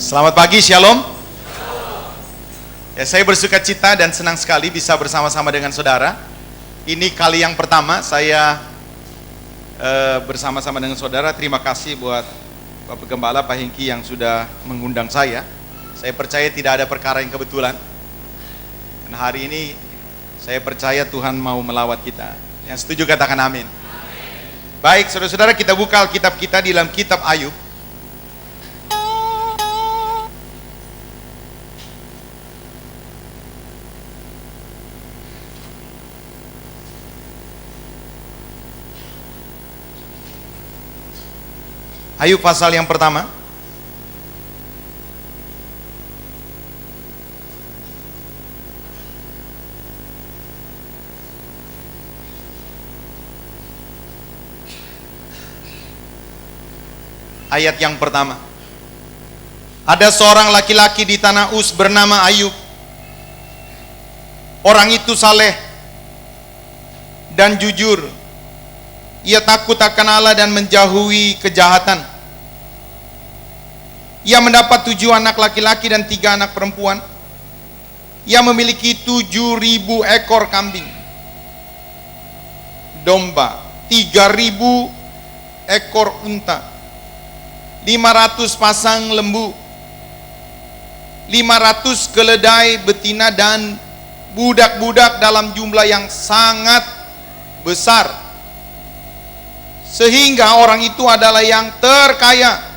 Selamat pagi, Shalom. Ya, saya bersuka cita dan senang sekali bisa bersama-sama dengan saudara. Ini kali yang pertama saya bersama-sama dengan saudara. Terima kasih buat Bapak Gembala, Pak Hengki yang sudah mengundang saya. Saya percaya tidak ada perkara yang kebetulan. Dan hari ini saya percaya Tuhan mau melawat kita. Yang setuju katakan amin. Baik, saudara-saudara, kita buka Alkitab kita di dalam kitab Ayub. Ayub pasal yang pertama. Ayat yang pertama. Ada seorang laki-laki di tanah Uz bernama Ayub. Orang itu saleh dan jujur. Ia takut akan Allah dan menjauhi kejahatan. Ia mendapat 7 anak laki-laki dan 3 anak perempuan. Ia memiliki 7.000 ekor kambing, domba, 3.000 ekor unta, 500 pasang lembu, 500 keledai betina dan budak-budak dalam jumlah yang sangat besar. Sehingga orang itu adalah yang terkaya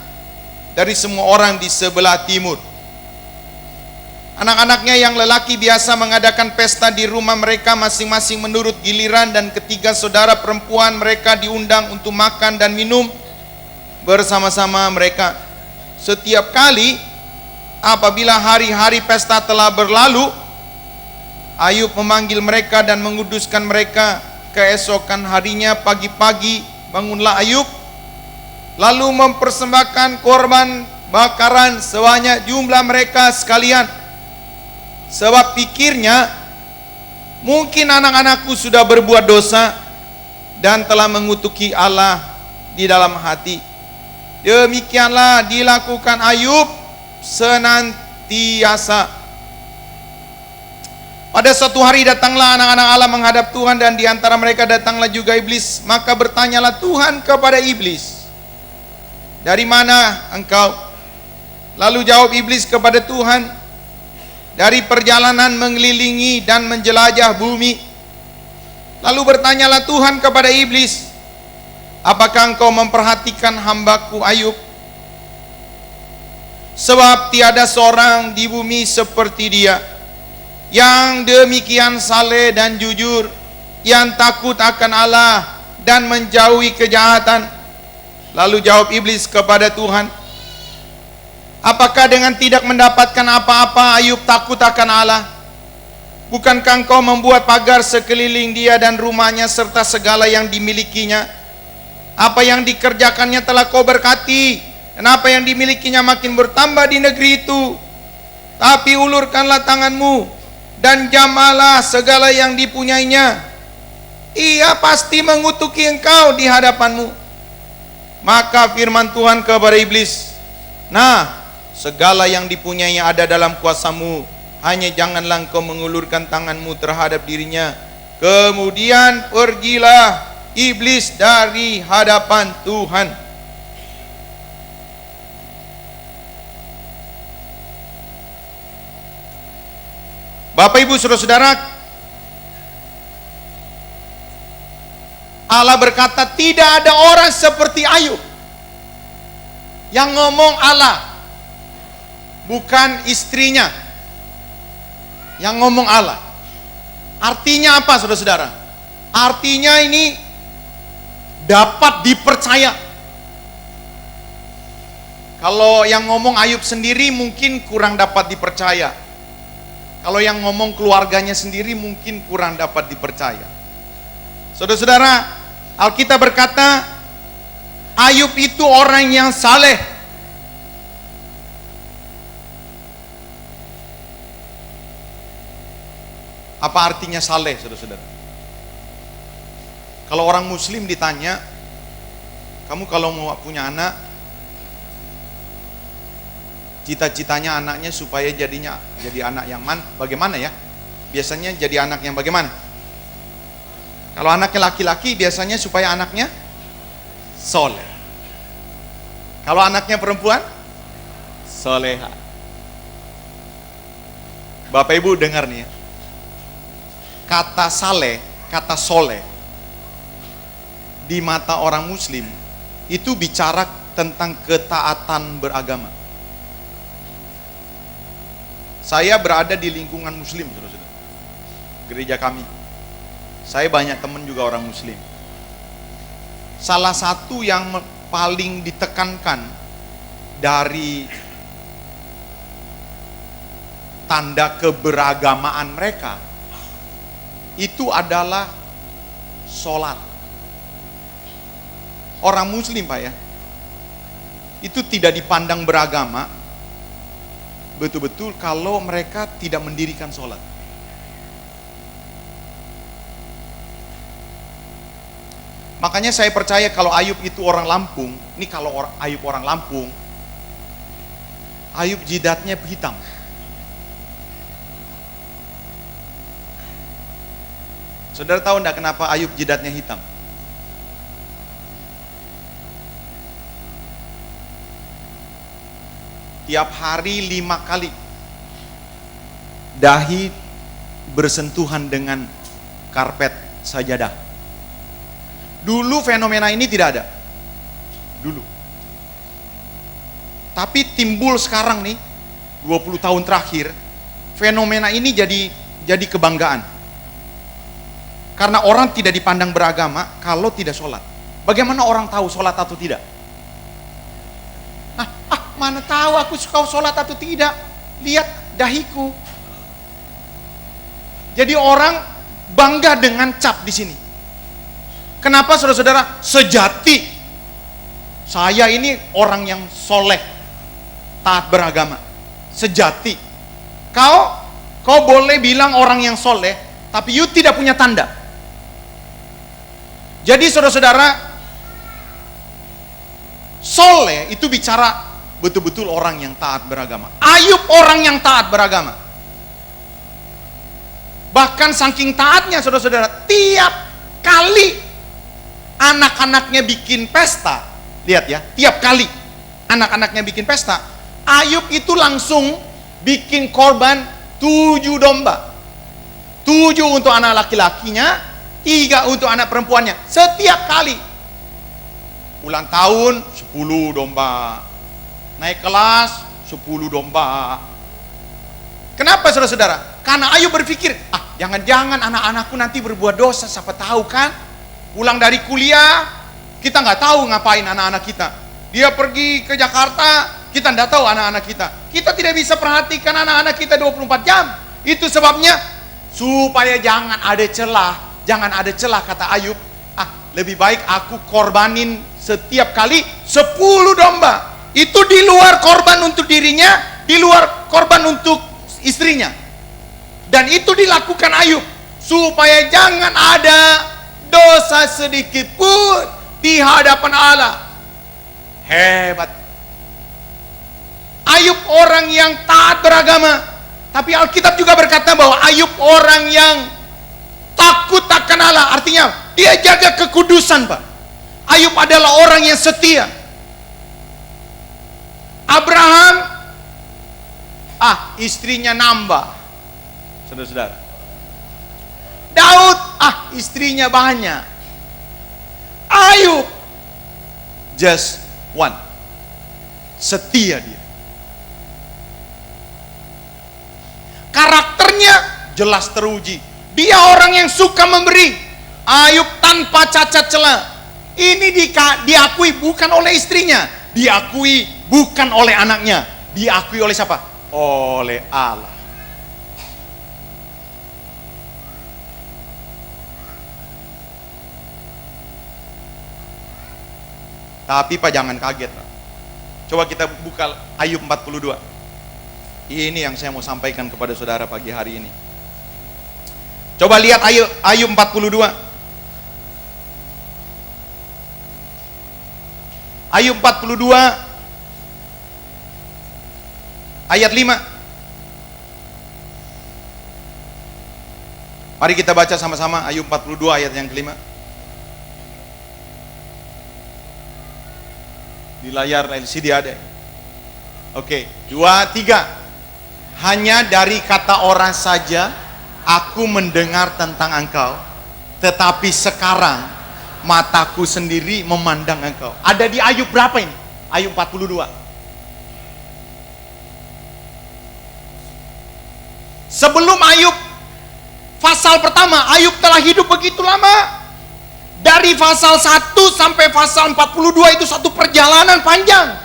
dari semua orang di sebelah timur. Anak-anaknya yang lelaki biasa mengadakan pesta di rumah mereka masing-masing menurut giliran, dan ketiga saudara perempuan mereka diundang untuk makan dan minum bersama-sama mereka. Setiap kali apabila hari-hari pesta telah berlalu, Ayub memanggil mereka dan menguduskan mereka. Keesokan harinya pagi-pagi bangunlah Ayub, lalu mempersembahkan korban bakaran sebanyak jumlah mereka sekalian. Sebab pikirnya, mungkin anak-anakku sudah berbuat dosa dan telah mengutuki Allah di dalam hati. Demikianlah dilakukan Ayub senantiasa. Pada suatu hari datanglah anak-anak Allah menghadap Tuhan, dan di antara mereka datanglah juga iblis. Maka bertanyalah Tuhan kepada iblis, "Dari mana engkau?" Lalu jawab iblis kepada Tuhan, "Dari perjalanan mengelilingi dan menjelajah bumi." Lalu bertanyalah Tuhan kepada iblis, "Apakah engkau memperhatikan hambaku Ayub? Sebab tiada seorang di bumi seperti dia, yang demikian saleh dan jujur, yang takut akan Allah dan menjauhi kejahatan." Lalu jawab iblis kepada Tuhan, "Apakah dengan tidak mendapatkan apa-apa Ayub takut akan Allah? Bukankah engkau membuat pagar sekeliling dia dan rumahnya serta segala yang dimilikinya? Apa yang dikerjakannya telah kau berkati, dan apa yang dimilikinya makin bertambah di negeri itu. Tapi ulurkanlah tanganmu dan jamalah segala yang dipunyainya. Ia pasti mengutuki engkau di hadapanmu." Maka firman Tuhan kepada iblis, "Nah, segala yang dipunyainya ada dalam kuasamu, hanya janganlah engkau mengulurkan tanganmu terhadap dirinya." Kemudian pergilah iblis dari hadapan Tuhan. Bapak, Ibu, saudara-saudara, Allah berkata tidak ada orang seperti Ayub. Yang ngomong Allah, bukan istrinya. Yang ngomong Allah. Artinya apa, saudara-saudara? Artinya ini dapat dipercaya. Kalau yang ngomong Ayub sendiri mungkin kurang dapat dipercaya. Kalau yang ngomong keluarganya sendiri mungkin kurang dapat dipercaya. Saudara-saudara, Alkitab berkata Ayub itu orang yang saleh. Apa artinya saleh, saudara-saudara? Kalau orang muslim ditanya, kamu kalau mau punya anak, Cita-citanya anaknya supaya jadi anak yang bagaimana ya? Biasanya jadi anak yang bagaimana? Kalau anaknya laki-laki biasanya supaya anaknya soleh. Kalau anaknya perempuan, soleha. Bapak Ibu dengar nih ya. Kata saleh, kata soleh di mata orang muslim itu bicara tentang ketaatan beragama. Saya berada di lingkungan muslim, saudara-saudara. Gereja kami. Saya banyak teman juga orang muslim. Salah satu yang paling ditekankan dari tanda keberagamaan mereka itu adalah sholat. Orang muslim Pak ya, itu tidak dipandang beragama betul-betul kalau mereka tidak mendirikan sholat. Makanya saya percaya kalau Ayub itu orang Lampung, ini kalau Ayub orang Lampung, Ayub jidatnya hitam. Saudara tahu enggak kenapa Ayub jidatnya hitam? Tiap hari 5 kali dahi bersentuhan dengan karpet sajadah. Dulu fenomena ini tidak ada. Dulu. Tapi timbul sekarang nih, 20 tahun terakhir, fenomena ini jadi kebanggaan. Karena orang tidak dipandang beragama kalau tidak sholat. Bagaimana orang tahu sholat atau tidak? Mana tahu aku suka sholat atau tidak? Lihat dahiku. Jadi orang bangga dengan cap di sini. Kenapa saudara-saudara? Sejati saya ini orang yang soleh, taat beragama. Sejati. Kau boleh bilang orang yang soleh, tapi you tidak punya tanda. Jadi saudara-saudara, soleh itu bicara betul-betul orang yang taat beragama. Ayub orang yang taat beragama. Bahkan saking taatnya saudara-saudara, tiap kali anak-anaknya bikin pesta, lihat ya, tiap kali anak-anaknya bikin pesta, Ayub itu langsung bikin korban 7 domba. 7 untuk anak laki-lakinya, 3 untuk anak perempuannya. Setiap kali ulang tahun 10 domba, naik kelas 10 domba. Kenapa saudara-saudara? Karena Ayub berpikir, jangan-jangan anak-anakku nanti berbuat dosa, siapa tahu kan? Pulang dari kuliah, kita nggak tahu ngapain anak-anak kita. Dia pergi ke Jakarta, kita nggak tahu anak-anak kita. Kita tidak bisa perhatikan anak-anak kita 24 jam. Itu sebabnya supaya jangan ada celah kata Ayub. Lebih baik aku korbanin setiap kali 10 domba. Itu di luar korban untuk dirinya, di luar korban untuk istrinya. Dan itu dilakukan Ayub supaya jangan ada dosa sedikit pun di hadapan Allah. Hebat. Ayub orang yang taat beragama. Tapi Alkitab juga berkata bahwa Ayub orang yang takut akan Allah. Artinya dia jaga kekudusan, Pak. Ayub adalah orang yang setia. Abraham, istrinya nambah, saudara-saudara. Daud, istrinya banyak. Ayub, just one. Setia dia. Karakternya jelas teruji. Dia orang yang suka memberi. Ayub tanpa cacat celah. Ini diakui bukan oleh istrinya, diakui bukan oleh anaknya, diakui oleh siapa? Oleh Allah. Tapi Pak jangan kaget, Pak. Coba kita buka Ayub 42. Ini yang saya mau sampaikan kepada saudara pagi hari ini. Coba lihat Ayub 42. Ayub 42 ayat 5. Mari kita baca sama-sama Ayub 42 ayat yang kelima. Di layar LCD ada. Oke, 2, 3. Hanya dari kata orang saja aku mendengar tentang engkau, tetapi sekarang mataku sendiri memandang engkau. Ada di Ayub berapa ini? Ayub 42. Sebelum Ayub pasal pertama, Ayub telah hidup begitu lama. Dari pasal 1 sampai pasal 42 itu satu perjalanan panjang.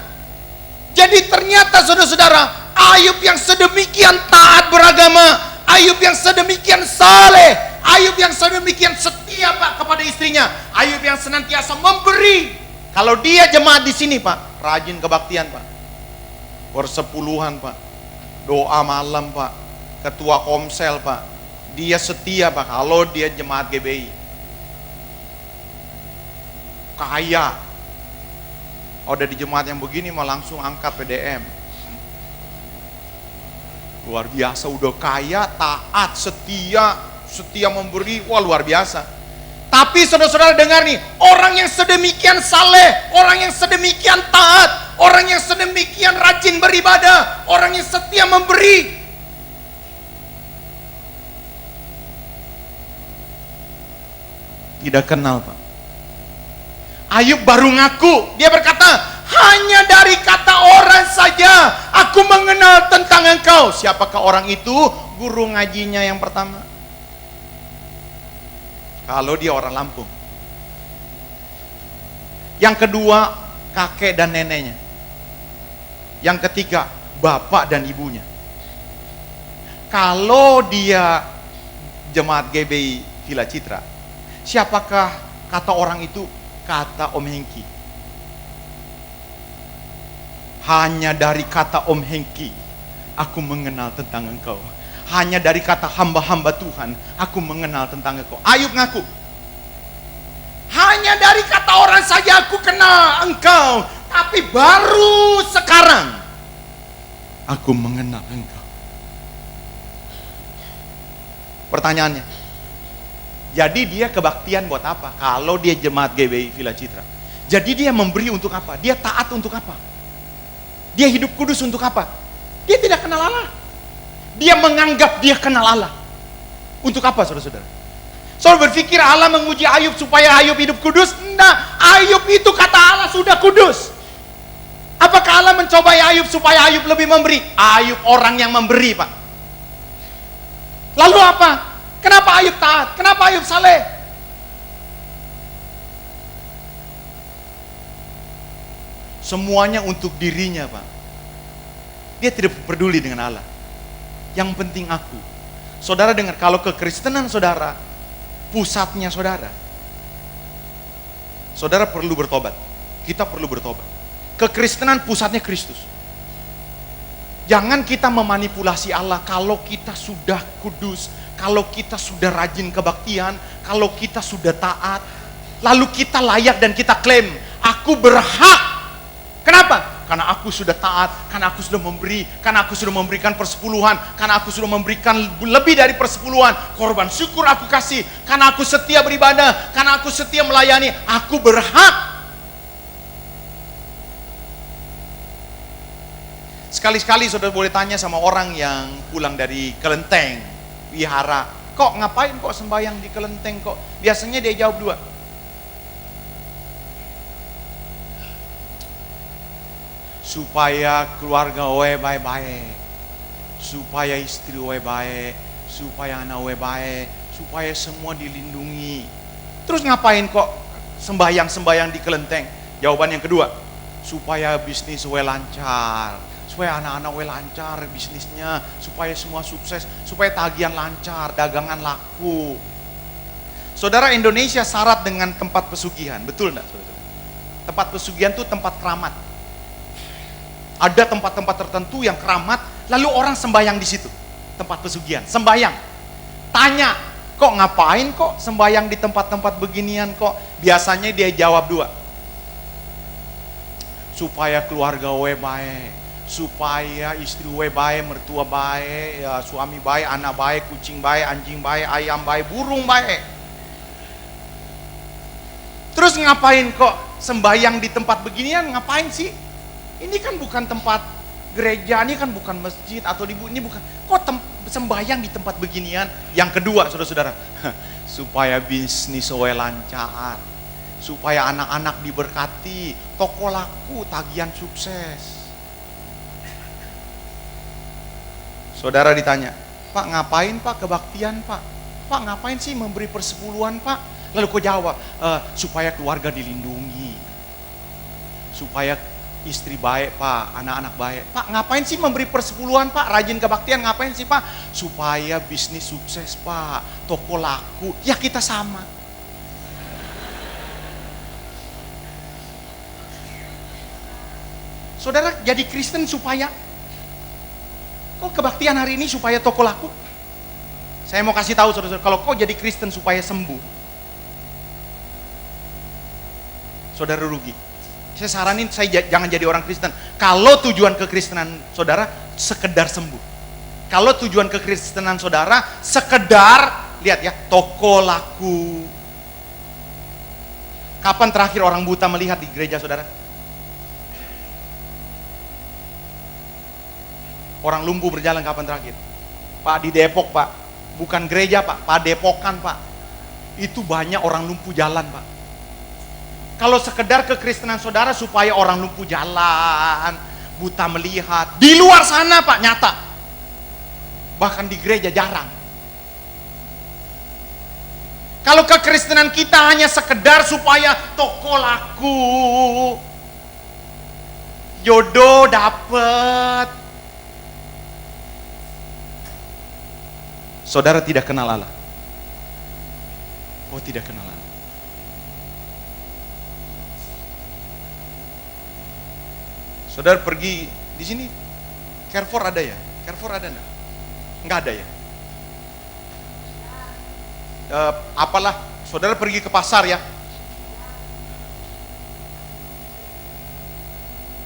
Jadi ternyata saudara-saudara, Ayub yang sedemikian taat beragama, Ayub yang sedemikian saleh, Ayub yang sedemikian setia Pak kepada istrinya, Ayub yang senantiasa memberi. Kalau dia jemaat di sini Pak, rajin kebaktian Pak, persepuluhan Pak, doa malam Pak, ketua komsel Pak, dia setia Pak. Kalau dia jemaat GBI, kaya, udah di jemaat yang begini mau langsung angkat PDM. Luar biasa, udah kaya, taat, setia memberi, wah luar biasa. Tapi saudara-saudara dengar nih, orang yang sedemikian saleh, orang yang sedemikian taat, orang yang sedemikian rajin beribadah, orang yang setia memberi, tidak kenal Pak. Ayub baru ngaku, dia berkata, hanya dari kata orang saja aku mengenal tentang engkau. Siapakah orang itu? Guru ngajinya yang pertama. Kalau dia orang Lampung. Yang kedua, kakek dan neneknya. Yang ketiga, bapak dan ibunya. Kalau dia jemaat GBI Villa Citra, siapakah kata orang itu? Kata Om Hengki. Hanya dari kata Om Hengki aku mengenal tentang engkau. Hanya dari kata hamba-hamba Tuhan aku mengenal tentang engkau. Ayub ngaku, hanya dari kata orang saja aku kenal engkau, tapi baru sekarang aku mengenal engkau. Pertanyaannya, jadi dia kebaktian buat apa? Kalau dia jemaat GBI Villa Citra, jadi dia memberi untuk apa? Dia taat untuk apa? Dia hidup kudus untuk apa? Dia tidak kenal Allah. Dia menganggap dia kenal Allah. Untuk apa saudara-saudara? Saudara berpikir Allah menguji Ayub supaya Ayub hidup kudus? Enggak, Ayub itu kata Allah sudah kudus. Apakah Allah mencobai Ayub supaya Ayub lebih memberi? Ayub orang yang memberi Pak. Lalu apa? Kenapa Ayub taat? Kenapa Ayub saleh? Semuanya untuk dirinya Pak. Dia tidak peduli dengan Allah. Yang penting aku. Saudara dengar, kalau kekristenan saudara, pusatnya saudara, saudara perlu bertobat. Kita perlu bertobat. Kekristenan pusatnya Kristus. Jangan kita memanipulasi Allah. Kalau kita sudah kudus, kalau kita sudah rajin kebaktian, kalau kita sudah taat, lalu kita layak dan kita klaim, aku berhak. Kenapa? Karena aku sudah taat, karena aku sudah memberi, karena aku sudah memberikan persepuluhan, karena aku sudah memberikan lebih dari persepuluhan, korban syukur aku kasih, karena aku setia beribadah, karena aku setia melayani, aku berhak. Sekali-sekali saudara boleh tanya sama orang yang pulang dari kelenteng, wihara, kok ngapain kok sembahyang di kelenteng kok? Biasanya dia jawab dua. Supaya keluarga we baik-baik, supaya istri we baik, supaya anak we baik, supaya semua dilindungi. Terus ngapain kok sembahyang-sembahyang di kelenteng? Jawaban yang kedua, supaya bisnis we lancar, supaya anak-anak we lancar bisnisnya, supaya semua sukses, supaya tagihan lancar, dagangan laku. Saudara, Indonesia syarat dengan tempat pesugihan, betul enggak saudara? Tempat pesugihan itu tempat keramat. Ada tempat-tempat tertentu yang keramat, lalu orang sembahyang di situ. Tempat pesugihan, sembahyang. Tanya, kok ngapain kok sembahyang di tempat-tempat beginian kok? Biasanya dia jawab dua. Supaya keluarga we baik, supaya istri we baik, mertua baik, ya, suami baik, anak baik, kucing baik, anjing baik, ayam baik, burung baik. Terus ngapain kok sembahyang di tempat beginian? Ngapain sih? Ini kan bukan tempat gereja, ini kan bukan masjid atau ini bukan. Kok sembahyang di tempat beginian? Yang kedua, saudara-saudara, supaya bisnis we lancar, supaya anak-anak diberkati, toko laku, tagihan sukses. Saudara ditanya, Pak ngapain Pak kebaktian Pak? Pak ngapain sih memberi persepuluhan Pak? Lalu kau jawab, supaya keluarga dilindungi, supaya istri baik Pak, anak-anak baik. Pak ngapain sih memberi persepuluhan Pak? Rajin kebaktian ngapain sih Pak? Supaya bisnis sukses Pak, toko laku. Ya kita sama. Saudara jadi Kristen supaya, kok kebaktian hari ini supaya toko laku? Saya mau kasih tahu saudara, kalau kau jadi Kristen supaya sembuh, saudara rugi. Saya saranin saya jangan jadi orang Kristen. Kalau tujuan kekristenan saudara sekedar sembuh. Kalau tujuan kekristenan saudara sekedar, lihat ya, toko laku. Kapan terakhir orang buta melihat di gereja saudara? Orang lumpuh berjalan kapan terakhir? Pak di Depok Pak, bukan gereja Pak, Padepokan Pak. Itu banyak orang lumpuh jalan Pak. Kalau sekedar kekristenan saudara supaya orang lumpuh jalan, buta melihat, di luar sana Pak nyata. Bahkan di gereja jarang. Kalau kekristenan kita hanya sekedar supaya toko laku, jodoh dapet, saudara tidak kenal Allah. Oh tidak kenal Allah. Saudara pergi di sini, Carrefour ada ya? Carrefour ada enggak? Enggak ada ya? Apalah, saudara pergi ke pasar ya?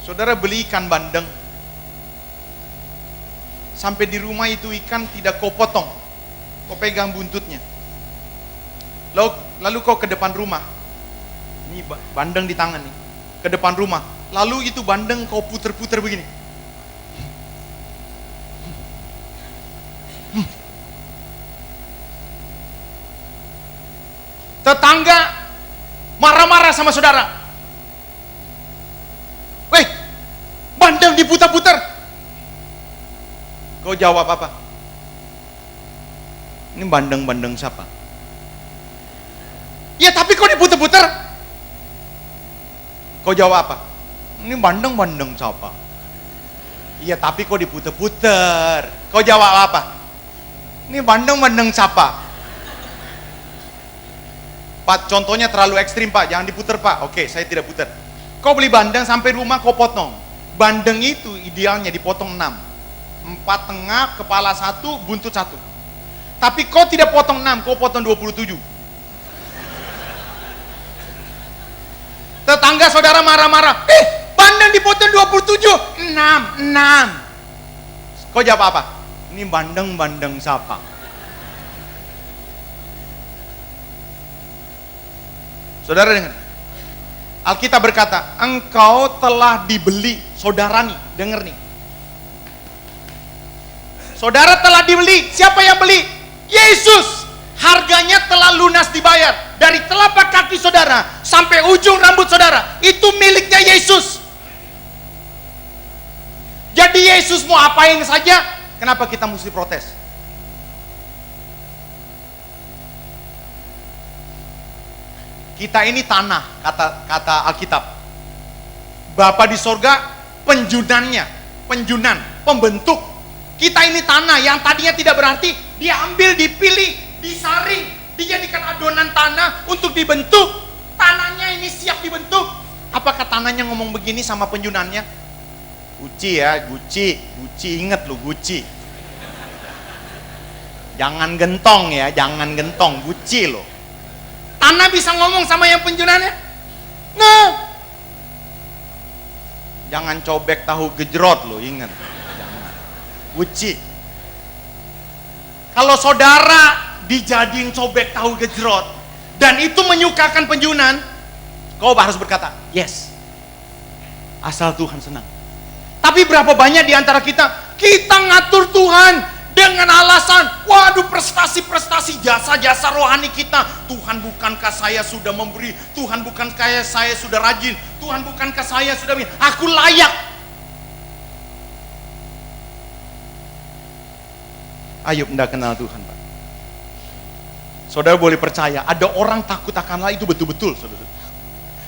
Saudara beli ikan bandeng. Sampai di rumah itu ikan tidak kau potong, kau pegang buntutnya. Lalu kau ke depan rumah. Ini bandeng di tangan nih. Ke depan rumah. Lalu itu bandeng kau puter-puter begini. Tetangga marah-marah sama saudara. Weh, bandeng diputar-putar. Kau jawab apa? Ini bandeng-bandeng siapa? Ya tapi kau diputar-putar. Kau jawab apa? Ini bandeng-bandeng siapa? Iya tapi kok diputer-puter. Kau jawab apa? Ini bandeng-bandeng siapa? Pak, contohnya terlalu ekstrim Pak, jangan diputer Pak. Oke, saya tidak putar. Kau beli bandeng sampai rumah kau potong. Bandeng itu idealnya dipotong 6. 4 tengah, kepala 1, buntut 1. Tapi kau tidak potong 6, kau potong 27. Tetangga saudara marah-marah. Bandeng dipotong 27. 6. Kau jawab apa? Ini bandeng-bandeng siapa? Saudara dengar. Alkitab berkata, engkau telah dibeli. Saudara nih, dengar nih. Saudara telah dibeli. Siapa yang beli? Yesus. Harganya telah lunas dibayar. Dari telapak kaki saudara sampai ujung rambut saudara. Itu miliknya Yesus. Jadi Yesus mau apain saja, kenapa kita mesti protes? Kita ini tanah, kata Alkitab. Bapa di sorga penjunan, pembentuk. Kita ini tanah yang tadinya tidak berarti, dia ambil, dipilih, disaring, dijadikan adonan tanah untuk dibentuk. Tanahnya ini siap dibentuk. Apakah tanahnya ngomong begini sama penjunannya? Gucci ya, Gucci, inget lu Gucci. Jangan gentong ya, jangan gentong, Gucci lo. Tanah bisa ngomong sama yang penjunannya? No. Jangan cobek tahu gejrot lo, ingat. Jangan. Uci. Kalau saudara dijadiin cobek tahu gejrot dan itu menyukakan penjunan, kau harus berkata, yes. Asal Tuhan senang. Tapi berapa banyak di antara kita ngatur Tuhan dengan alasan, waduh prestasi-prestasi, jasa-jasa rohani kita. Tuhan, bukankah saya sudah memberi? Tuhan, bukankah saya sudah rajin? Tuhan, bukankah saya sudah, aku layak? Ayub tidak kenal Tuhan, Pak. Saudara boleh percaya, ada orang takut akan Allah itu betul-betul, saudara.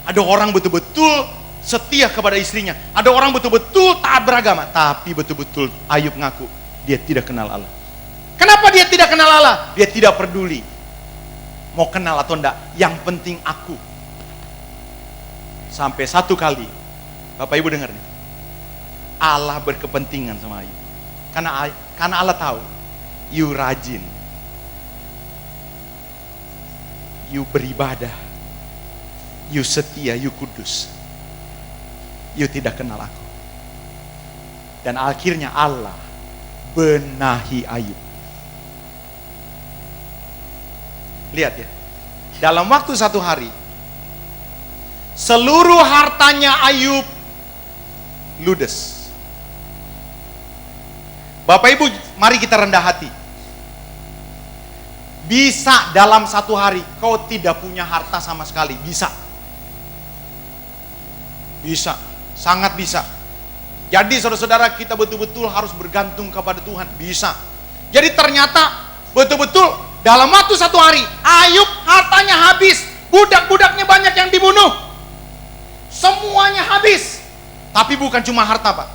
Ada orang betul-betul setia kepada istrinya. Ada orang betul-betul taat beragama, tapi betul-betul Ayub ngaku dia tidak kenal Allah. Kenapa dia tidak kenal Allah? Dia tidak peduli mau kenal atau enggak, yang penting aku. Sampai satu kali, Bapak Ibu dengar nih, Allah berkepentingan sama Ayub. Karena Allah tahu, you rajin, you beribadah, you setia, you kudus. You tidak kenal aku. Dan akhirnya Allah benahi Ayub. Lihat ya, dalam waktu satu hari, seluruh hartanya Ayub ludes. Bapak Ibu, mari kita rendah hati. Bisa dalam satu hari kau tidak punya harta sama sekali, bisa. Bisa. Sangat bisa. Jadi saudara-saudara, kita betul-betul harus bergantung kepada Tuhan. Bisa. Jadi ternyata betul-betul dalam waktu satu hari Ayub hartanya habis. Budak-budaknya banyak yang dibunuh. Semuanya habis. Tapi bukan cuma harta, Pak.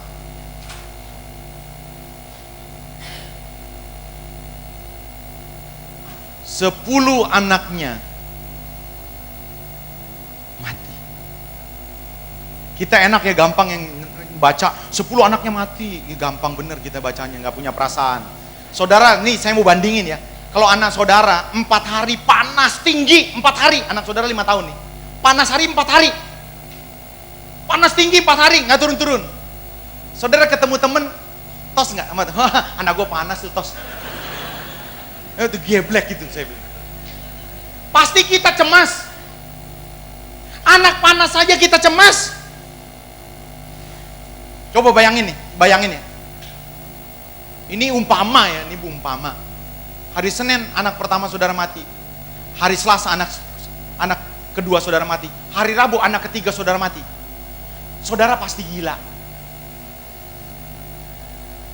Sepuluh anaknya mati. Kita enak ya, gampang yang baca 10 anaknya mati, ya, gampang bener kita bacanya, nggak punya perasaan. Saudara, nih saya mau bandingin ya. Kalau anak saudara 4 hari panas tinggi, 4 hari, anak saudara 5 tahun nih, panas hari 4 hari, panas tinggi 4 hari, nggak turun-turun. Saudara ketemu temen, tos nggak? Anak gue panas tuh, tos. Itu geblek gitu saya bilang. Pasti kita cemas. Anak panas saja kita cemas. Coba bayangin nih, bayangin ya. Ini umpama ya, ini umpama. Hari Senin anak pertama saudara mati. Hari Selasa anak kedua saudara mati. Hari Rabu anak ketiga saudara mati. Saudara pasti gila.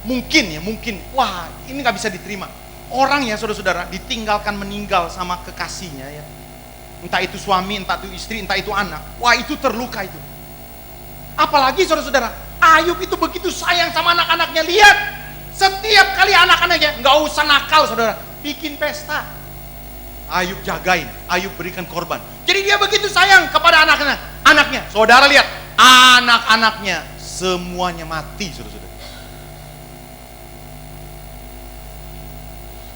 Mungkin ya, mungkin. Wah, ini nggak bisa diterima. Orang ya saudara-saudara ditinggalkan meninggal sama kekasihnya ya. Entah itu suami, entah itu istri, entah itu anak. Wah, itu terluka itu. Apalagi saudara-saudara, Ayub itu begitu sayang sama anak-anaknya. Lihat, setiap kali anak-anaknya nggak usah nakal saudara, bikin pesta. Ayub jagain, Ayub berikan korban. Jadi dia begitu sayang kepada anaknya. Saudara lihat, anak-anaknya semuanya mati saudara-saudara.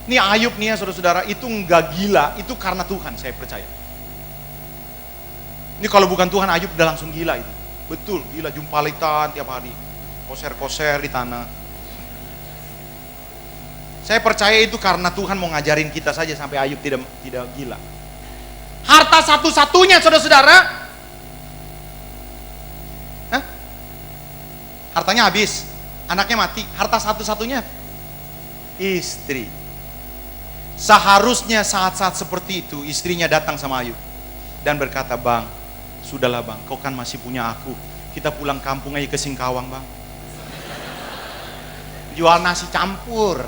Ini Ayub nih ya saudara-saudara, itu nggak gila, itu karena Tuhan, saya percaya. Ini kalau bukan Tuhan, Ayub udah langsung gila itu. Betul, gila, jumpalitan tiap hari, koser-koser di tanah. Saya percaya itu karena Tuhan mau ngajarin kita saja sampai Ayub tidak gila. Harta satu-satunya saudara-saudara, hartanya habis, anaknya mati. Harta satu-satunya istri. Seharusnya saat-saat seperti itu istrinya datang sama Ayub dan berkata, "Bang, sudahlah bang, kau kan masih punya aku. Kita pulang kampung aja ke Singkawang bang. Jual nasi campur."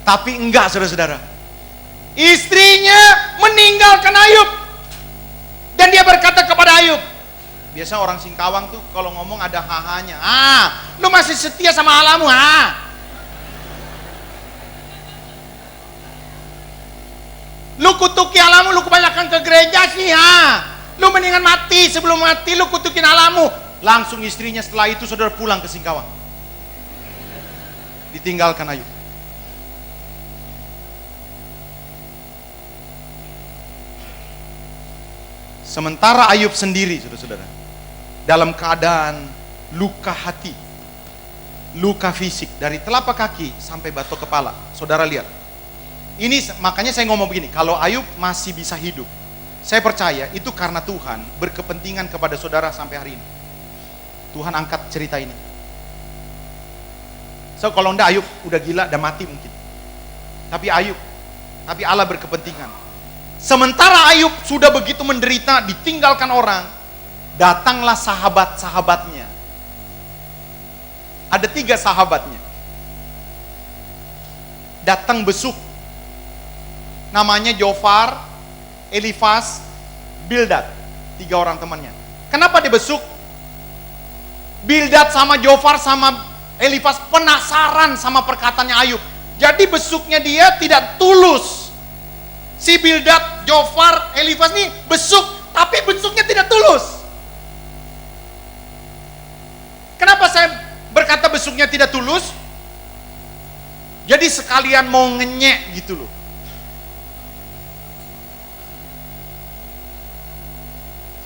Tapi enggak saudara-saudara. Istrinya meninggalkan Ayub. Dan dia berkata kepada Ayub. Biasa orang Singkawang tuh kalau ngomong ada hahanya. Lu masih setia sama Allahmu, Lu kutuki Allahmu, lu kebanyakan ke gereja sih, Lu mendingan mati, sebelum mati lu kutukin Allahmu. Langsung istrinya setelah itu saudara pulang ke Singkawang. Ditinggalkan Ayub. Sementara Ayub sendiri, saudara-saudara, dalam keadaan luka hati, luka fisik dari telapak kaki sampai batok kepala. Saudara lihat. Ini makanya saya ngomong begini, kalau Ayub masih bisa hidup, saya percaya itu karena Tuhan berkepentingan kepada saudara sampai hari ini. Tuhan angkat cerita ini. So kalau enggak Ayub udah gila, udah mati mungkin. Tapi Allah berkepentingan. Sementara Ayub sudah begitu menderita, ditinggalkan orang, datanglah sahabat-sahabatnya. Ada 3 sahabatnya. Datang besuk. Namanya Jofar, Elifas, Bildad. 3 orang temannya. Kenapa dia besuk? Bildad sama Jofar sama Elifas penasaran sama perkataannya Ayub. Jadi besuknya dia tidak tulus. Si Bildad, Jofar, Elifas nih besuk, tapi besuknya tidak tulus. Kenapa saya berkata besuknya tidak tulus? Jadi sekalian mau ngenyek gitu loh.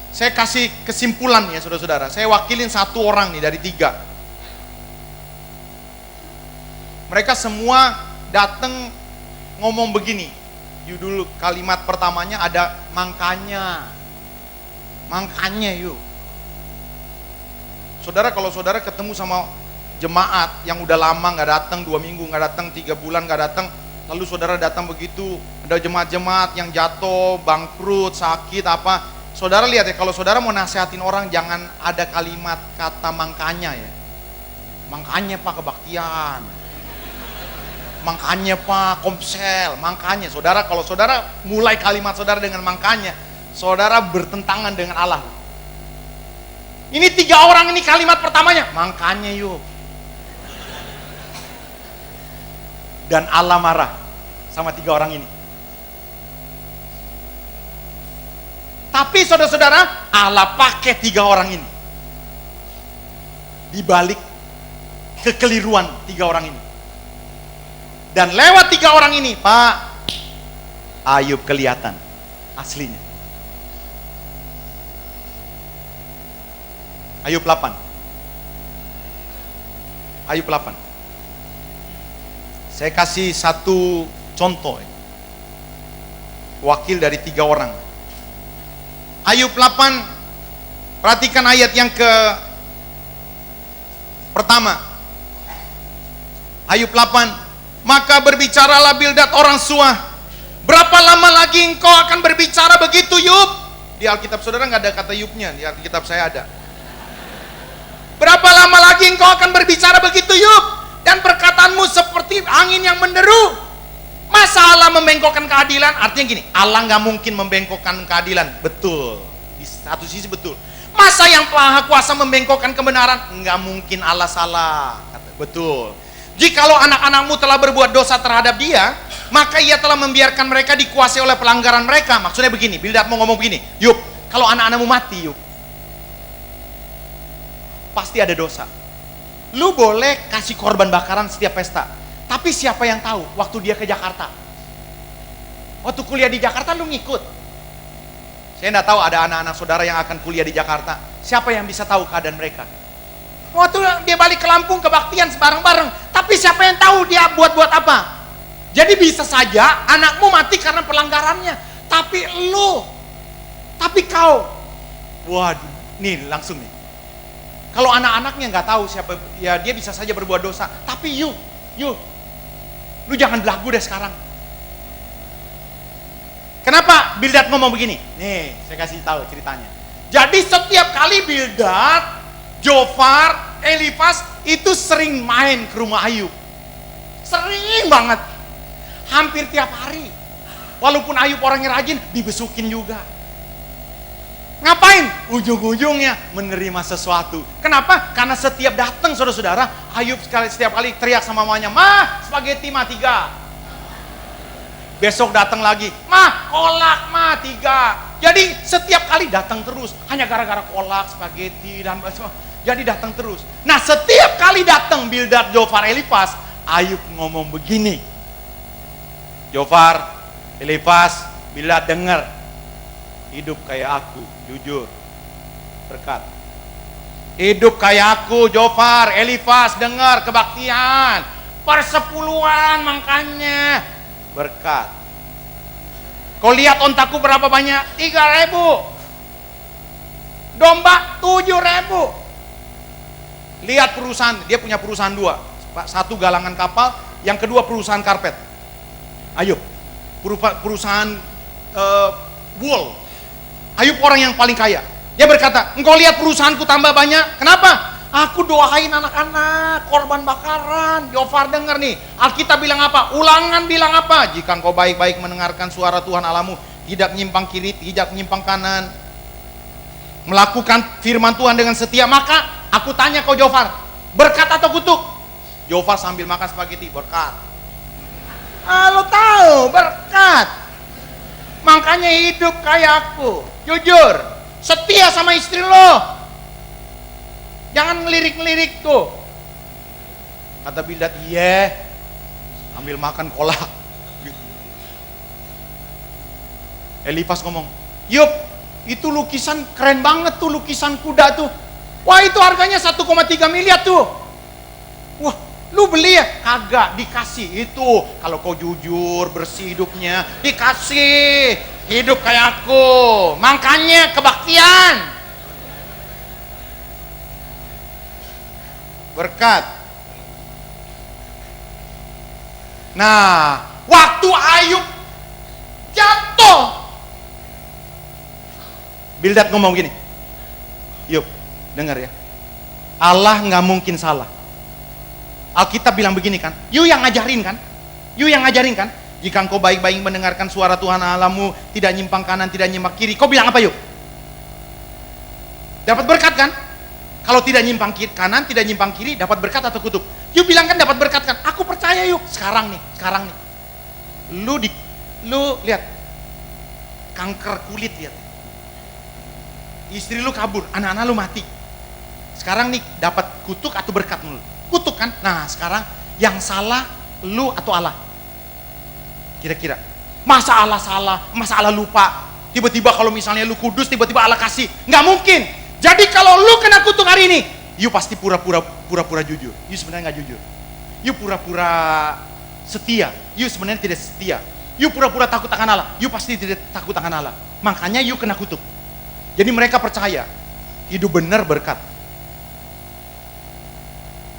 Saya kasih kesimpulan ya saudara-saudara. Saya wakilin 1 orang nih dari 3. Mereka semua datang ngomong begini. Judul kalimat pertamanya ada makanya. Makanya yuk. Saudara, kalau saudara ketemu sama jemaat yang udah lama nggak datang, 2 minggu nggak datang, 3 bulan nggak datang, lalu saudara datang begitu, ada jemaat-jemaat yang jatuh, bangkrut, sakit apa, saudara lihat ya, kalau saudara mau nasihatin orang jangan ada kalimat kata makanya ya. Makanya Pak kebaktian, makanya Pak komsel, makanya. Saudara, kalau saudara mulai kalimat saudara dengan makanya, saudara bertentangan dengan Allah. Ini 3 orang ini kalimat pertamanya, makanya yuk. Dan Allah marah sama 3 orang ini. Tapi saudara-saudara, Allah pakai 3 orang ini. Di balik kekeliruan 3 orang ini. Dan lewat 3 orang ini, Pak, Ayub kelihatan aslinya. Ayub 8. Ayub 8. Saya kasih 1 contoh. Wakil dari 3 orang. Ayub 8, perhatikan ayat yang pertama. Ayub 8, maka berbicaralah Bildad orang Suah. Berapa lama lagi engkau akan berbicara begitu Yub? Di Alkitab saudara nggak ada kata Yubnya, di Alkitab saya ada. Berapa lama lagi engkau akan berbicara begitu Yub? Dan perkataanmu seperti angin yang menderu. Masa Allah membengkokkan keadilan? Artinya gini, Allah nggak mungkin membengkokkan keadilan. Betul, di satu sisi betul. Masa yang Maha Kuasa membengkokkan kebenaran? Nggak mungkin Allah salah. Betul. Jikalau anak-anakmu telah berbuat dosa terhadap dia, maka ia telah membiarkan mereka dikuasai oleh pelanggaran mereka. Maksudnya begini, Bildad mau ngomong begini, Yub, kalau anak-anakmu mati Yub, pasti ada dosa. Lu boleh kasih korban bakaran setiap pesta, tapi siapa yang tahu waktu dia ke Jakarta? Waktu kuliah di Jakarta lu ngikut. Saya enggak tahu ada anak-anak saudara yang akan kuliah di Jakarta. Siapa yang bisa tahu keadaan mereka? Waktu dia balik ke Lampung kebaktian bareng-bareng, tapi siapa yang tahu dia buat-buat apa? Jadi bisa saja anakmu mati karena pelanggarannya, tapi kau, waduh, nih langsung nih. Kalau anak-anaknya nggak tahu siapa, ya dia bisa saja berbuat dosa. Tapi lu jangan belagu deh sekarang. Kenapa Bildad ngomong begini? Nih, saya kasih tahu ceritanya. Jadi setiap kali Bildad, Jofar, Elifas itu sering main ke rumah Ayub. Sering banget. Hampir tiap hari. Walaupun Ayub orangnya rajin, dibesukin juga. Ngapain? Ujung-ujungnya menerima sesuatu. Kenapa? Karena setiap datang saudara-saudara, Ayub setiap kali teriak sama mamanya, "Mah, spaghetti mah 3." Besok datang lagi, "Mah, kolak mah 3." Jadi setiap kali datang terus, hanya gara-gara kolak, spaghetti dan jadi datang terus. Nah, setiap kali datang Bildad, Jofar, Elifas, Ayub ngomong begini. Jofar, Elifas, Bildad dengar. Hidup kayak aku, jujur, berkat. Hidup kayak aku, Jofar, Elifas, dengar kebaktian. Persepuluhan makanya berkat. Kau lihat ontaku berapa banyak? 3.000. Domba 7.000. Lihat perusahaan, dia punya perusahaan 2. Satu galangan kapal, yang kedua perusahaan karpet. Ayub, perusahaan wool. Ayub orang yang paling kaya. Dia berkata, engkau lihat perusahaanku tambah banyak. Kenapa? Aku doain anak-anak, korban bakaran. Jofar dengar nih, Alkitab bilang apa? Ulangan bilang apa? Jika engkau baik-baik mendengarkan suara Tuhan Allahmu, tidak menyimpang kiri, tidak menyimpang kanan, melakukan firman Tuhan dengan setia, maka aku tanya kau Jofar, berkat atau kutuk? Jofar sambil makan spaghetti, berkat. Lo tahu, berkat. Makanya hidup kayak aku, jujur, setia sama istri lo. Jangan ngelirik-ngelirik tuh. Kata Bildad, iya, ambil makan kolak. Elifas ngomong, Yub, itu lukisan keren banget tuh, lukisan kuda tuh. Wah, itu harganya 1,3 miliar tuh. Wah, lu beli ya? Kagak, dikasih. Itu kalau kau jujur, bersih hidupnya, dikasih. Hidup kayak aku, makanya kebaktian. Berkat. Nah, waktu Ayub jatuh, Bildad ngomong gini, Yub, dengar ya, Allah nggak mungkin salah. Alkitab bilang begini kan, you yang ngajarin kan, jika engkau baik-baik mendengarkan suara Tuhan Allahmu, tidak nyimpang kanan, tidak nyimpang kiri, kau bilang apa Yub? Dapat berkat kan? Kalau tidak nyimpang kanan, tidak nyimpang kiri, dapat berkat atau kutuk? You bilang kan dapat berkat kan? Aku percaya Yub. Sekarang nih, lu lihat, kanker kulit lihat. Istri lu kabur, anak-anak lu mati. Sekarang nih dapat kutuk atau berkat lu? Kutuk kan? Nah sekarang yang salah lu atau Allah? Kira-kira. Masa Allah salah? Masa Allah lupa? Tiba-tiba kalau misalnya lu kudus, tiba-tiba Allah kasih? Nggak mungkin. Jadi kalau lu kena kutuk hari ini, you pasti pura-pura jujur. You sebenarnya nggak jujur. You pura-pura setia. You sebenarnya tidak setia. You pura-pura takut akan Allah. You pasti tidak takut akan Allah. Makanya you kena kutuk. Jadi mereka percaya hidup benar berkat.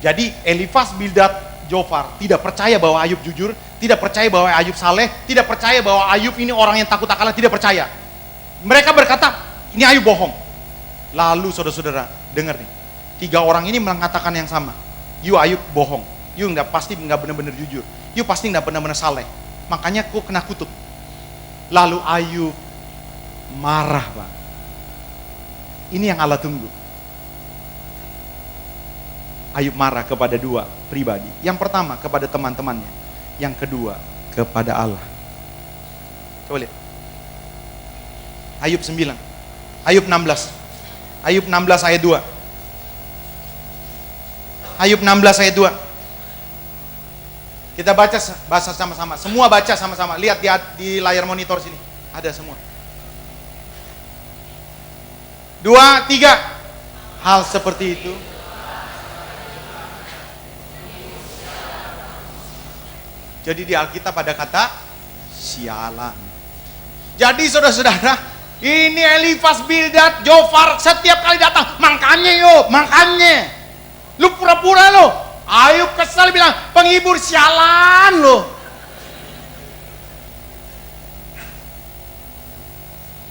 Jadi Elifas, Bildad, Jofar tidak percaya bahwa Ayub jujur, tidak percaya bahwa Ayub saleh, tidak percaya bahwa Ayub ini orang yang takut akan Allah, tidak percaya. Mereka berkata, ini Ayub bohong. Lalu saudara-saudara, dengar nih. 3 orang ini mengatakan yang sama. You Ayub bohong. You pasti nggak benar-benar jujur. You pasti nggak benar-benar saleh. Makanya kau kena kutuk. Lalu Ayub marah, Bang. Ini yang Allah tunggu. Ayub marah kepada 2 pribadi. Yang pertama kepada teman-temannya. Yang kedua kepada Allah. Coba lihat. Ayub 9. Ayub 16. Ayub 16 ayat 2. Ayub 16 ayat 2. Kita baca sama-sama. Semua baca sama-sama. Lihat di layar monitor sini. Ada semua. 2, 3. Hal seperti itu jadi di Alkitab ada kata sialan. Jadi saudara-saudara, ini Elifas, Bildad, Jofar setiap kali datang, makanya lu pura-pura lo. Ayub kesal bilang, penghibur sialan lo.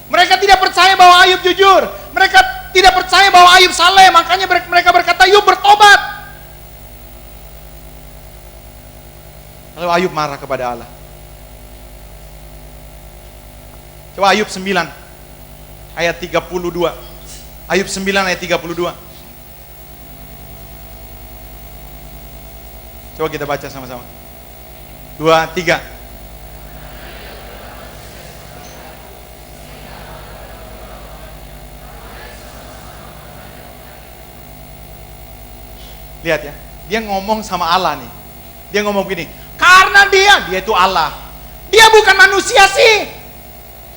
Mereka tidak percaya bahwa Ayub jujur. Mereka tidak percaya bahwa Ayub saleh. Makanya mereka berkata, Ayub bertobat. Lalu Ayub marah kepada Allah. Coba Ayub 9 ayat 32. Ayub 9 ayat 32. Coba kita baca sama-sama. 2, 3. Lihat ya, dia ngomong sama Allah nih. Dia ngomong gini, karena dia itu Allah. Dia bukan manusia sih.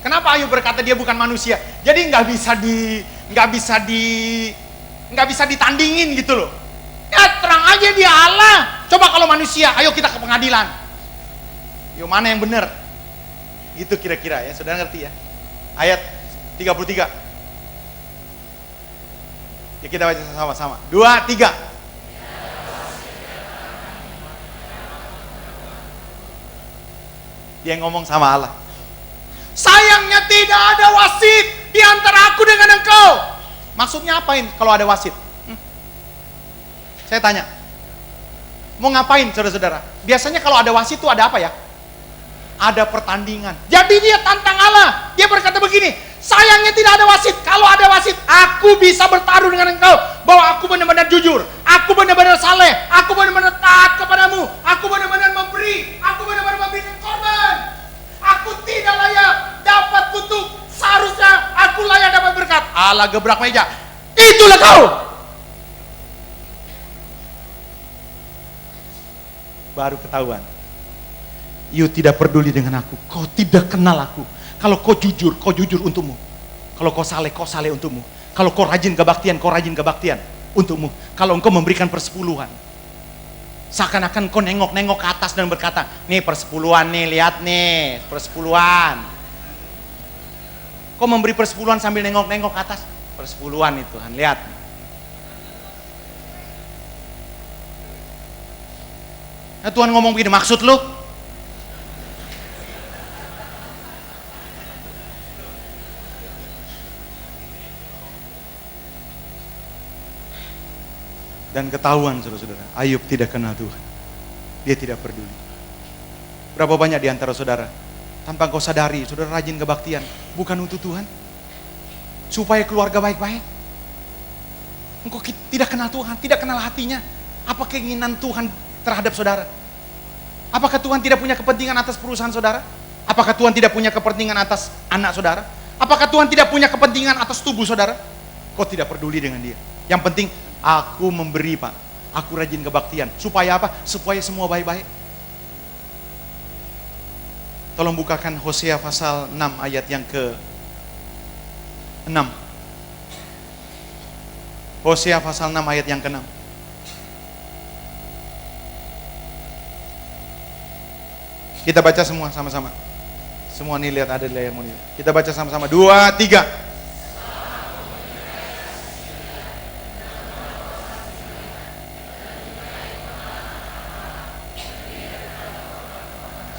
Kenapa Ayub berkata dia bukan manusia? Jadi nggak bisa nggak bisa ditandingin gitu loh. Ya terang aja dia Allah. Coba kalau manusia, ayo kita ke pengadilan. Yo mana yang benar? Gitu kira-kira ya, saudara ngerti ya. Ayat 33. Ya kita baca sama-sama. 2, 3. Dia ngomong sama Allah. Sayangnya tidak ada wasit di antara aku dengan engkau. Maksudnya apain kalau ada wasit? Saya tanya. Mau ngapain saudara-saudara? Biasanya kalau ada wasit itu ada apa ya? Ada pertandingan. Jadi dia tantang Allah. Dia berkata begini, sayangnya tidak ada wasit. Kalau ada wasit, aku bisa bertaruh dengan engkau bahwa aku benar-benar jujur, aku benar-benar saleh, aku benar-benar taat kepadamu, aku benar-benar memberi, aku benar-benar memberikan korban. Aku tidak layak dapat kutuk, seharusnya aku layak dapat berkat. Allah gebrak meja. Itulah kau. Baru ketahuan. You tidak peduli dengan aku, kau tidak kenal aku. Kalau kau jujur untukmu. Kalau kau saleh untukmu. Kalau kau rajin kebaktian untukmu. Kalau engkau memberikan persepuluhan, seakan-akan kau nengok-nengok ke atas dan berkata, nih persepuluhan nih, lihat nih, persepuluhan. Kau memberi persepuluhan sambil nengok-nengok ke atas, persepuluhan itu, Tuhan, lihat. Nah, Tuhan ngomong begini, maksud lu? Dan ketahuan saudara-saudara, Ayub tidak kenal Tuhan. Dia tidak peduli. Berapa banyak di antara saudara, tanpa kau sadari, saudara rajin kebaktian, bukan untuk Tuhan, supaya keluarga baik-baik. Engkau tidak kenal Tuhan, tidak kenal hatinya. Apa keinginan Tuhan terhadap saudara? Apakah Tuhan tidak punya kepentingan atas perusahaan saudara? Apakah Tuhan tidak punya kepentingan atas anak saudara? Apakah Tuhan tidak punya kepentingan atas tubuh saudara? Kau tidak peduli dengan dia. Yang penting, aku memberi Pak, aku rajin kebaktian. Supaya apa? Supaya semua baik-baik. Tolong bukakan Hosea pasal 6 ayat yang ke-6. Hosea pasal 6 ayat yang ke-6. Kita baca semua sama-sama. Semua nih lihat ada di layarmu nih. Kita baca sama-sama. 2, 3.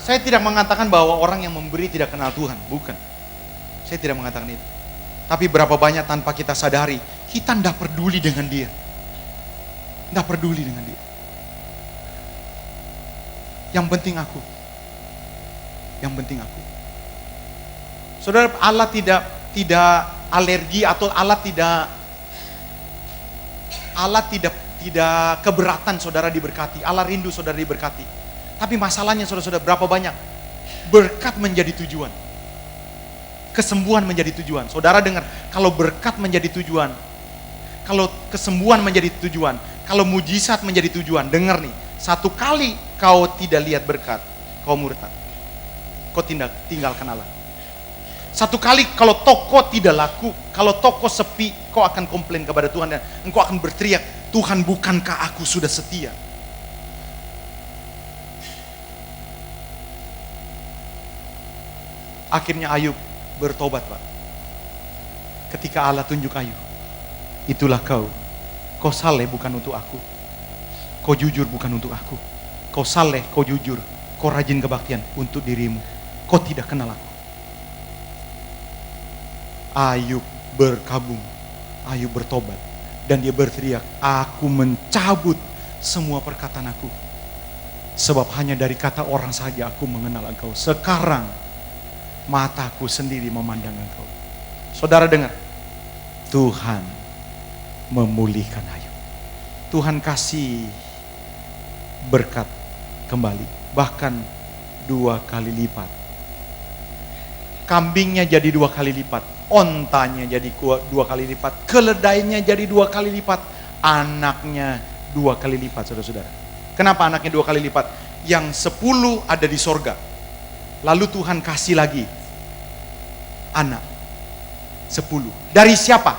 Saya tidak mengatakan bahwa orang yang memberi tidak kenal Tuhan, bukan. Saya tidak mengatakan itu. Tapi berapa banyak tanpa kita sadari, kita tidak peduli dengan dia. Tidak peduli dengan dia. Yang penting aku. Yang penting aku. Saudara, Allah tidak alergi atau Allah tidak keberatan saudara diberkati. Allah rindu saudara diberkati. Tapi masalahnya saudara-saudara, berapa banyak berkat menjadi tujuan, kesembuhan menjadi tujuan. Saudara dengar, kalau berkat menjadi tujuan, kalau kesembuhan menjadi tujuan, kalau mujizat menjadi tujuan, dengar nih, satu kali kau tidak lihat berkat, kau murtad, kau tinggalkan Allah. Satu kali kalau toko tidak laku, kalau toko sepi, kau akan komplain kepada Tuhan dan engkau akan berteriak, Tuhan bukankah aku sudah setia? Akhirnya Ayub bertobat Pak. Ketika Allah tunjuk Ayub, itulah kau saleh bukan untuk aku, kau jujur bukan untuk aku, kau saleh, kau jujur, kau rajin kebaktian untuk dirimu, kau tidak kenal aku. Ayub berkabung, Ayub bertobat, dan dia berteriak, aku mencabut semua perkataan aku, sebab hanya dari kata orang saja aku mengenal engkau. Sekarang mataku sendiri memandang engkau. Saudara dengar, Tuhan memulihkan Ayub. Tuhan kasih berkat kembali, bahkan 2 kali lipat. Kambingnya jadi 2 kali lipat, ontanya jadi 2 kali lipat, keledainya jadi 2 kali lipat, anaknya 2 kali lipat, saudara-saudara. Kenapa anaknya 2 kali lipat? Yang 10 ada di sorga. Lalu Tuhan kasih lagi anak 10. Dari siapa?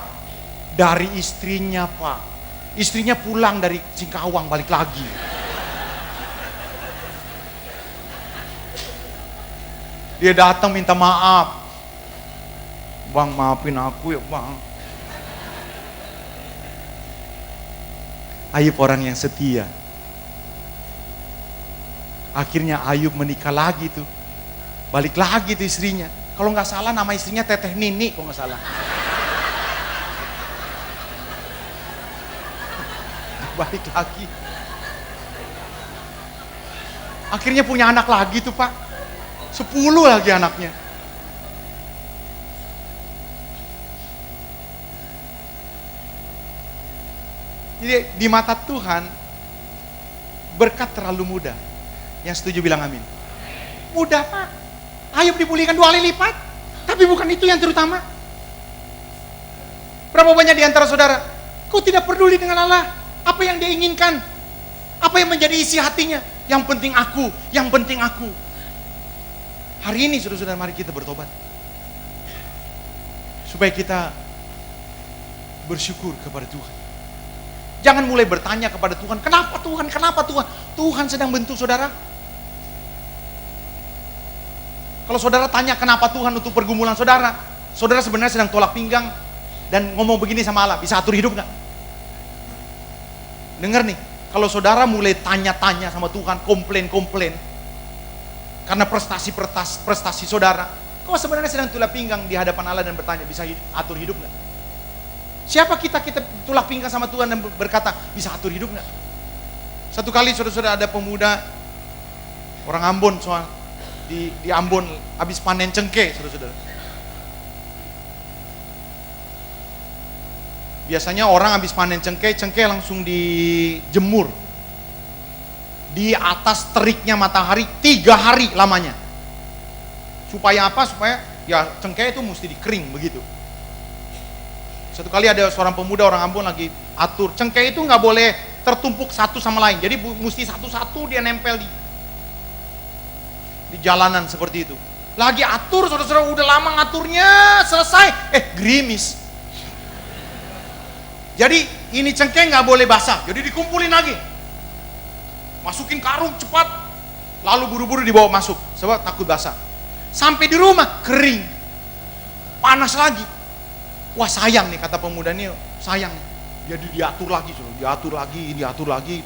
dari istrinya, Pak. Istrinya pulang dari Singkawang balik lagi. Dia datang minta maaf. Bang, maafin aku ya, Bang. Ayub orang yang setia. Akhirnya Ayub menikah lagi tuh. Balik lagi tuh istrinya. Kalau nggak salah nama istrinya Teteh Nini kalau nggak salah. Balik lagi. Akhirnya punya anak lagi tuh, Pak. 10 lagi anaknya. Jadi di mata Tuhan berkat terlalu mudah. Yang setuju bilang amin. Mudah, Pak. Ayub dipulihkan 2 kali lipat. Tapi bukan itu yang terutama. Berapa banyak di antara saudara, kau tidak peduli dengan Allah. Apa yang dia inginkan? Apa yang menjadi isi hatinya? Yang penting aku, yang penting aku. Hari ini saudara-saudara, mari kita bertobat. Supaya kita bersyukur kepada Tuhan. Jangan mulai bertanya kepada Tuhan, kenapa Tuhan, kenapa Tuhan? Tuhan sedang bentuk saudara. Kalau saudara tanya kenapa Tuhan untuk pergumulan saudara, saudara sebenarnya sedang tolak pinggang dan ngomong begini sama Allah, bisa atur hidup gak? Dengar nih, kalau saudara mulai tanya-tanya sama Tuhan, komplain-komplain karena prestasi saudara, kau sebenarnya sedang tolak pinggang di hadapan Allah dan bertanya, bisa atur hidup gak? Siapa kita tolak pinggang sama Tuhan dan berkata, bisa atur hidup gak? Satu kali saudara-saudara ada pemuda orang Ambon, soal di Ambon habis panen cengkeh, saudara-saudara. Biasanya orang habis panen cengkeh langsung dijemur di atas teriknya matahari 3 hari lamanya. Supaya apa? Supaya ya cengkeh itu mesti dikering begitu. Satu kali ada seorang pemuda orang Ambon lagi atur, cengkeh itu nggak boleh tertumpuk satu sama lain. Jadi mesti satu-satu dia nempel di jalanan seperti itu. Lagi atur, saudara-saudara, udah lama ngaturnya, selesai, gerimis. Jadi ini cengkeh nggak boleh basah, jadi dikumpulin lagi, masukin karung cepat, lalu buru-buru dibawa masuk, sebab takut basah. Sampai di rumah kering, panas lagi. Wah sayang nih, kata pemuda ini, sayang. Jadi diatur lagi,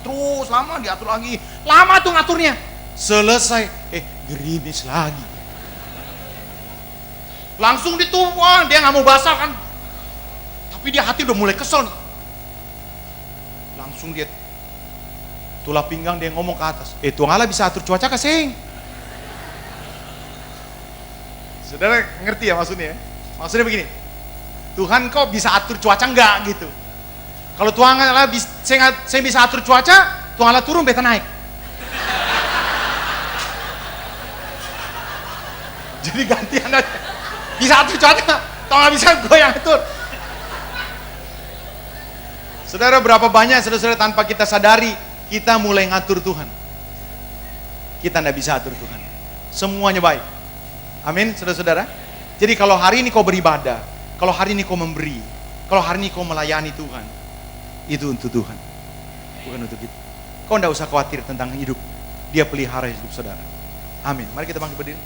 terus lama diatur lagi, lama tuh ngaturnya. Selesai, gerimis lagi. Langsung ditumpah, dia nggak mau basah kan. Tapi dia hati udah mulai kesel nih. Langsung dia tulak pinggang, dia ngomong ke atas, Tuhan Allah bisa atur cuaca kasih. Saudara ngerti ya maksudnya? Maksudnya begini, Tuhan kok bisa atur cuaca enggak gitu. Kalau Tuhan Allah saya bisa atur cuaca, Tuhan Allah turun beta naik. Jadi gantian aja. Bisa atur cuaca, Tuhan Allah bisa gue yang atur. Saudara, berapa banyak saudara-saudara tanpa kita sadari, kita mulai ngatur Tuhan. Kita tidak bisa atur Tuhan. Semuanya baik. Amin, saudara-saudara. Jadi kalau hari ini kau beribadah, kalau hari ini kau memberi, kalau hari ini kau melayani Tuhan, itu untuk Tuhan, bukan untuk kita. Kau tidak usah khawatir tentang hidup. Dia pelihara hidup saudara. Amin. Mari kita bangkit berdiri.